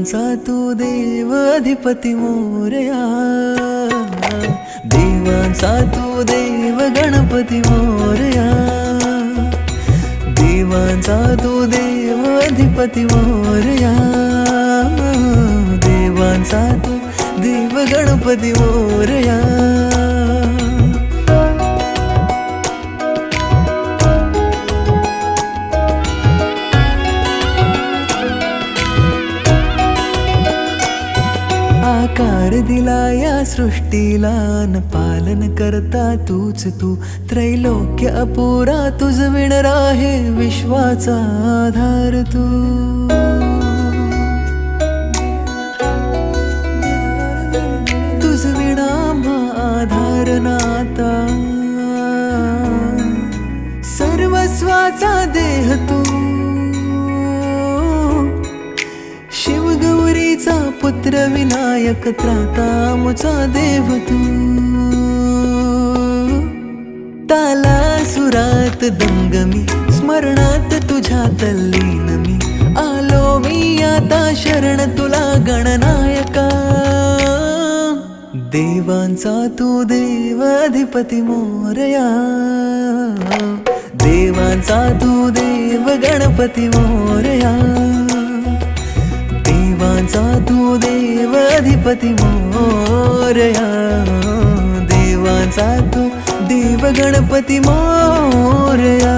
देवांचा तू देव अधिपती मोरया, देवांचा तू देव गणपती मोरया, देवांचा तू देव अधिपती मोरया, देवांचा तू देव गणपती मोरया. आकार दिला या सृष्टीला न पालन करता तूच तू, त्रैलोक्य अपुरा तुझ विण राहे विश्वाचा आधार तू. तुझ विणा आधार नाता, सर्वस्वाचा देह तू, शिवगौरीचा पुत्र विनायक त्राता मुचा देव तू. ताला सुरात दंगमी स्मरणात तुझ्या तल्लीन मी, आलो मी आता शरण तुला गणनायका. देवांचा तू देव अधिपती मोरया, देवांचा तू देव गणपती मोरया, देवांचा तू देव अधिपती मोरया, देवांचा तू देव गणपती मोरया.